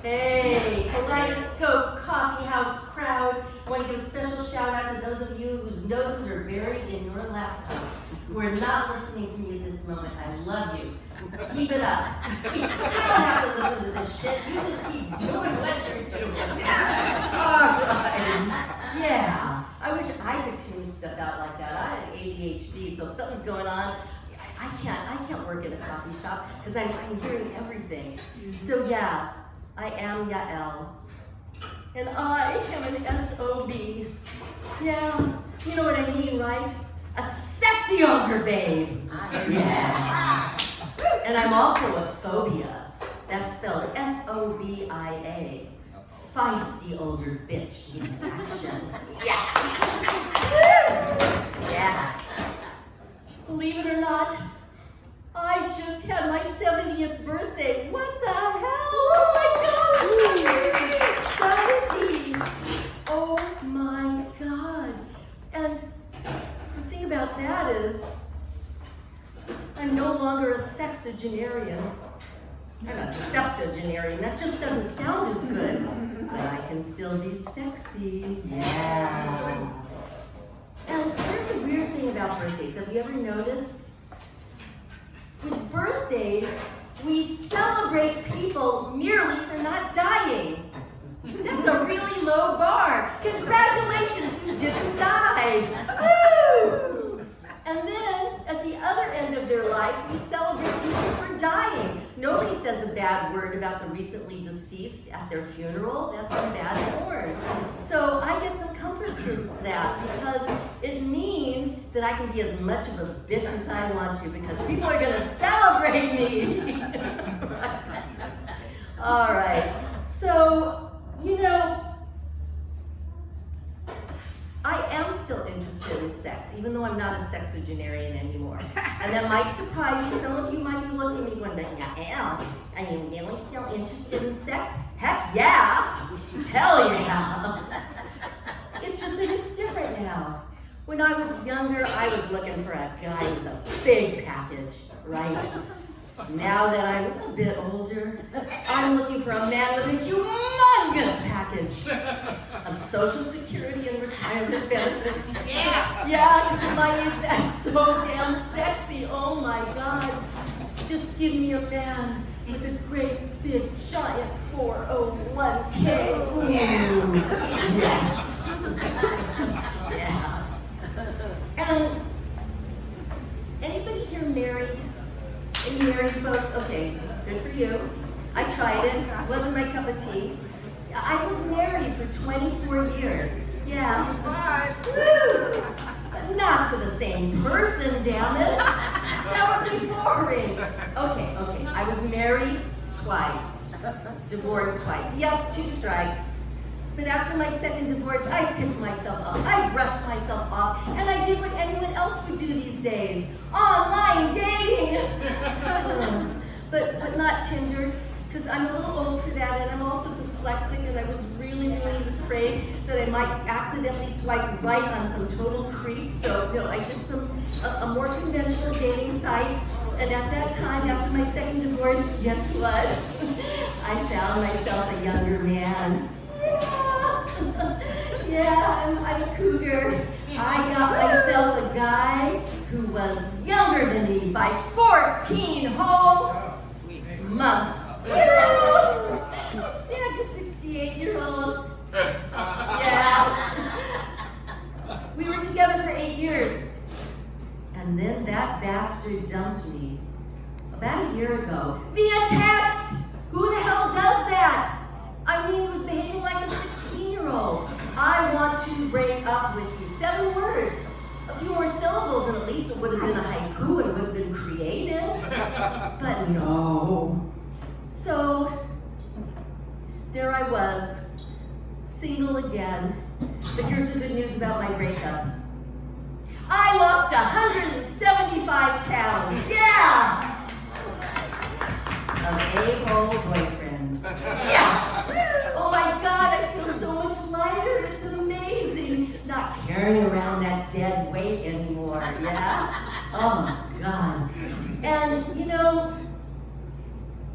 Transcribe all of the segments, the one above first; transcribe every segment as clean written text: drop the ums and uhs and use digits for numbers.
Hey, Kaleidoscope Coffee House crowd. I want to give a special shout out to those of you whose noses are buried in your laptops who are not listening to me at this moment. I love you. Keep it up. You don't have to listen to this shit. You just keep doing what you're doing. All right. Yeah. I wish I could tune stuff out like that. I have ADHD, so if something's going on, I can't work in a coffee shop because I'm hearing everything. So yeah, I am Yael, and I am an SOB. Yeah, you know what I mean, right? A sexy older babe. Yeah. And I'm also a phobia. That's spelled F-O-B-I-A. Feisty older bitch in action. Yes! Yeah. Believe it or not, I just had my 70th birthday. What the hell? Oh my God! 70! Oh my God. And the thing about that is, I'm no longer a sexagenarian. I'm a septuagenarian. That just doesn't sound as good, but I can still be sexy. Yeah. And here's the weird thing about birthdays. Have you ever noticed? With birthdays, we celebrate people merely for not dying. That's a really low bar. Congratulations, you didn't die. Woo! And then, at the other end of their life, we celebrate people for dying. Nobody says a bad word about the recently deceased at their funeral. That's in bad form. So I get some comfort from that because it means that I can be as much of a bitch as I want to because people are gonna celebrate me. All right, so, you know, I am still interested in sex, even though I'm not a sexagenarian anymore. And that might surprise you. Some of you might be looking at me going, but yeah, are you really still interested in sex? Heck yeah! Hell yeah! It's just that it's different now. When I was younger, I was looking for a guy with a big package, right? Now that I'm a bit older, I'm looking for a man with a humongous package of Social Security and retirement benefits. Yeah, because at my age, that's so damn sexy. Oh my God. Just give me a man with a great big giant 401k. Ooh. Yes. Yeah. And anybody here married? Any married folks? Okay, good for you. I tried it. It wasn't my cup of tea. I was married for 24 years. Yeah. Woo! But not to the same person, damn it. That would be boring. Okay. I was married twice. Divorced twice. Yep, 2 strikes. But after my second divorce, I picked myself up. I brushed myself off, and I did what anyone else would do these days. Online dating! but not Tinder, because I'm a little old for that, and I'm also dyslexic, and I was really afraid that I might accidentally swipe right on some total creep. So, I did a more conventional dating site, and at that time, after my second divorce, guess what? I found myself a younger man. Yeah, I'm a cougar. I got myself a guy who was younger than me by 14 whole months. Yeah, a 68-year-old. Yeah. We were together for 8 years. And then that bastard dumped me about a year ago via text. Who the hell does that? I mean, he was behaving like a 16-year-old. I want to break up with you. 7 words. A few more syllables, and at least it would have been a haiku and it would have been creative. But no. So, there I was, single again. But here's the good news about my breakup. I lost 175 pounds. Yeah! An a-hole boyfriend. Yes! Oh my God, I feel so much lighter. It's amazing. Not carrying around that dead weight anymore, yeah? Oh God. And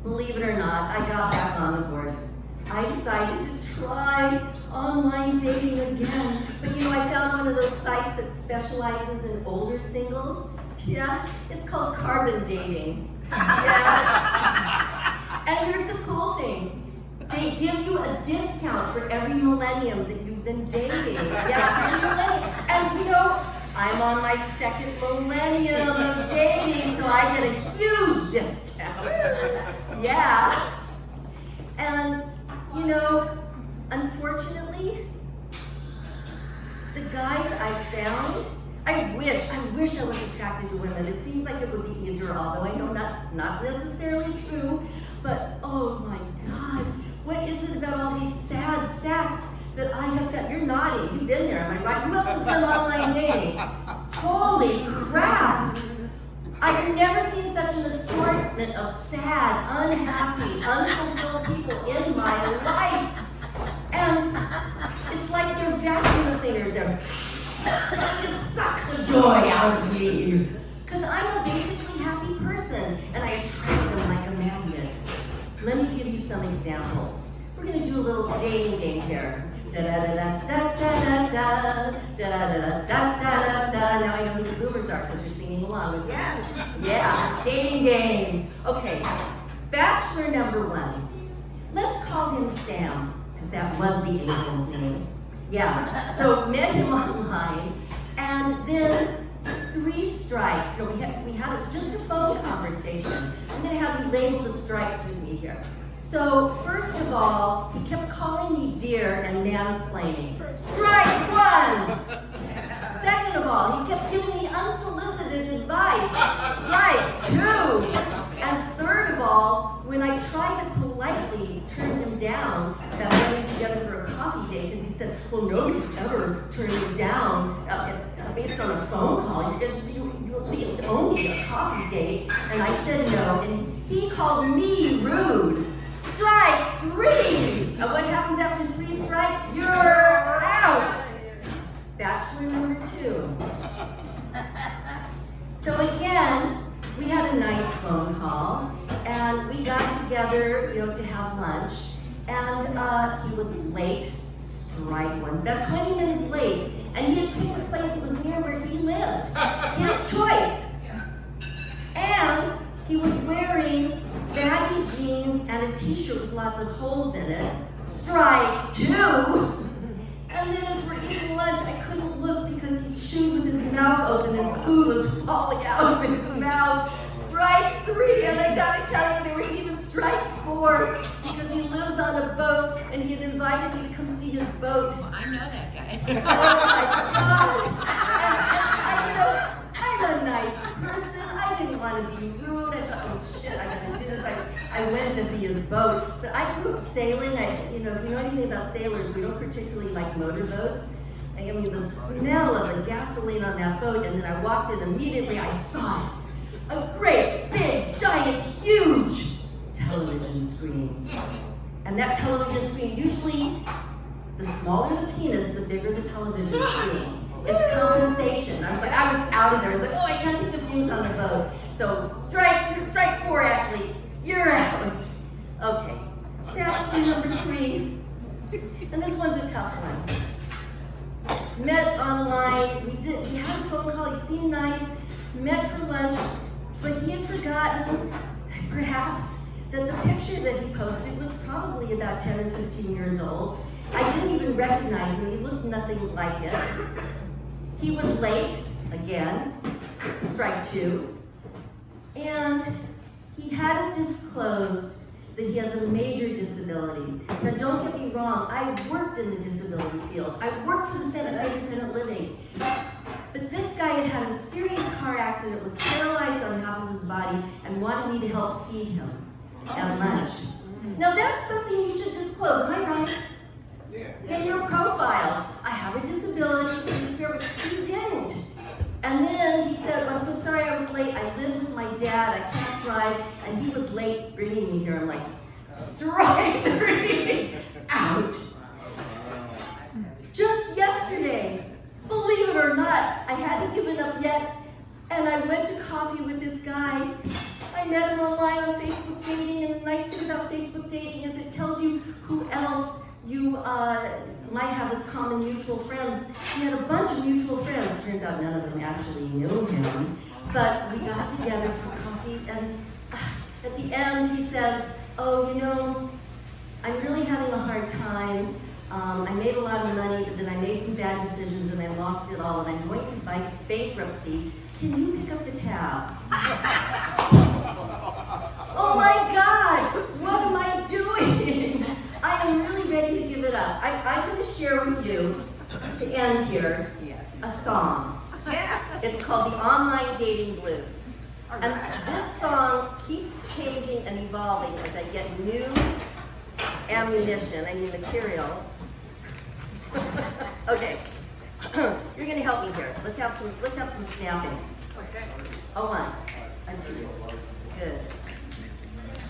believe it or not, I got back on the horse. I decided to try online dating again. But you know, I found one of those sites that specializes in older singles. Yeah, it's called carbon dating. Yeah. And here's the cool thing. They give you a discount for every millennium that you've been dating. Yeah, every millennium. And you know, I'm on my second millennium of dating, so I get a huge discount. Yeah. And, you know, unfortunately, the guys I found, I wish I was attracted to women. It seems like it would be easier, although I know that's not necessarily true. But, oh my God, what is it about all these sad sacks that I have found? You're nodding, you've been there, am I right? Who else has done online dating? Holy crap! I've never seen such an assortment of sad, unhappy, unfulfilled people in my life. And it's like they're vacuum cleaners. They're trying to suck the joy out of me. Because I'm a basically happy person, and I attract them like a magnet. Let me give you some examples. We're going to do a little dating game here. Da-da-da-da-da-da-da, da-da-da-da-da-da-da. Now I know who the boomers are because you're singing along with me. Yes. Yeah, dating game. Okay, bachelor number one. Let's call him Sam, because that was the alien's name. Yeah, so met him online, and then 3 strikes. So we had just a phone conversation. I'm going to have you label the strikes with me here. So first of all, he kept calling me dear and mansplaining. Strike 1! Second of all, he kept giving me unsolicited advice. Strike 2! And third of all, when I tried to politely turn him down about getting together for a coffee date, because he said, well, nobody's ever turned me down based on a phone call. You at least owe me a coffee date. And I said no, and he called me rude. Strike 3! Now what happens after 3 strikes? You're out! Bachelor number 2. So again, we had a nice phone call, and we got together, you know, to have lunch, and he was late. Strike 1. About 20 minutes late, and he had picked a place that was near where he lived. His choice. And he was wearing baggy jeans and a t-shirt with lots of holes in it. Strike 2! And then as we're eating lunch, I couldn't look because he chewed with his mouth open and food was falling out of his mouth. Strike 3! And I gotta tell you, there was even strike 4 because he lives on a boat and he had invited me to come see his boat. Well, I know that guy. Oh my God! And you know, I'm a nice person. I didn't want to be rude. I thought, oh shit, I gotta do this. I went to see his boat, but I grew up sailing. If you know anything about sailors, we don't particularly like motorboats. I mean, the smell of the gasoline on that boat, and then I walked in immediately, I saw it. A great, big, giant, huge television screen. And that television screen, usually, the smaller the penis, the bigger the television screen. It's compensation. I was out of there. I was like, oh, I can't take the fumes on the boat. So strike 4, actually. You're out. Okay. Bachelor number 3. And this one's a tough one. Met online. We had a phone call. He seemed nice. Met for lunch. But he had forgotten, perhaps, that the picture that he posted was probably about 10 or 15 years old. I didn't even recognize him. He looked nothing like it. He was late, again, strike 2, and he hadn't disclosed that he has a major disability. Now don't get me wrong, I worked in the disability field. I worked for the Center for Independent Living. But this guy had had a serious car accident, was paralyzed on half of his body, and wanted me to help feed him at lunch. Now that's something you should disclose, am I right? Yeah. In your profile, I have a disability, please bear with me. He didn't. And then he said, I'm so sorry I was late. I live with my dad, I can't drive, and he was late bringing me here. I'm like, strike 3, out. Just yesterday, believe it or not, I hadn't given up yet, and I went to coffee with this guy. I met him online on Facebook dating, and the nice thing about Facebook dating is it tells you who else you might have as common mutual friends. He had a bunch of mutual friends. Turns out none of them actually knew him, but we got together for coffee, and at the end he says, oh, you know, I'm really having a hard time. I made a lot of money, but then I made some bad decisions and I lost it all, and I'm going through bankruptcy. Can you pick up the tab? Oh my God, what am I doing? I am really ready to give it up. I'm going to share with you, to end here, a song. It's called The Online Dating Blues. And this song keeps changing and evolving as I get new ammunition, material. Okay, you're going to help me here. Let's have some snapping. Okay. A one, a two. Good.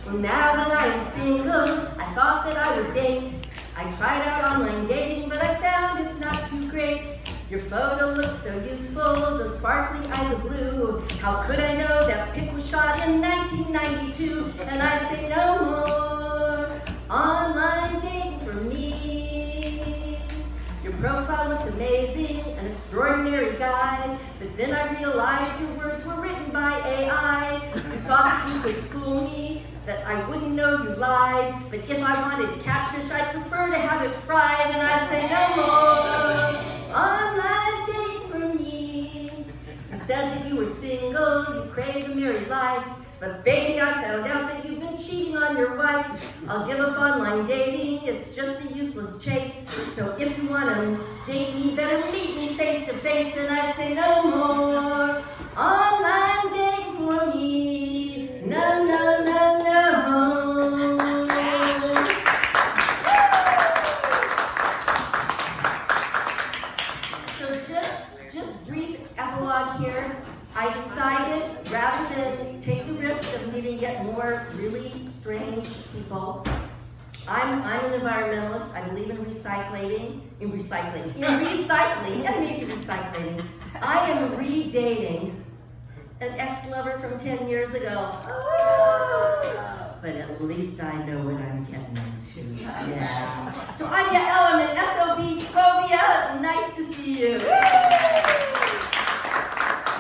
Well, now that I'm single, I thought that I would date. I tried out online dating, but I found it's not too great. Your photo looks so youthful, the sparkling eyes of blue. How could I know that pic was shot in 1992? And I say no more online dating for me. Your profile looked amazing, an extraordinary guy. But then I realized your words were written by AI. You thought you could fool me, that I wouldn't know you lied. But if I wanted catfish, I'd prefer to have it fried. And I say no more online dating for me. You said that you were single, you craved a married life. But baby, I found out that you've been cheating on your wife. I'll give up online dating, it's just a useless chase. So if you want to date me, better meet me face to face. And I say no more online dating for me. No, no, no, no. So just brief epilogue here. I decided, rather than take the risk of meeting yet more really strange people, I'm an environmentalist. I believe in recycling, and maybe recycling. I am redating an ex-lover from 10 years ago. But at least I know what I'm getting into. Yeah. So I'm Yael, I'm an SOB phobia. Nice to see you.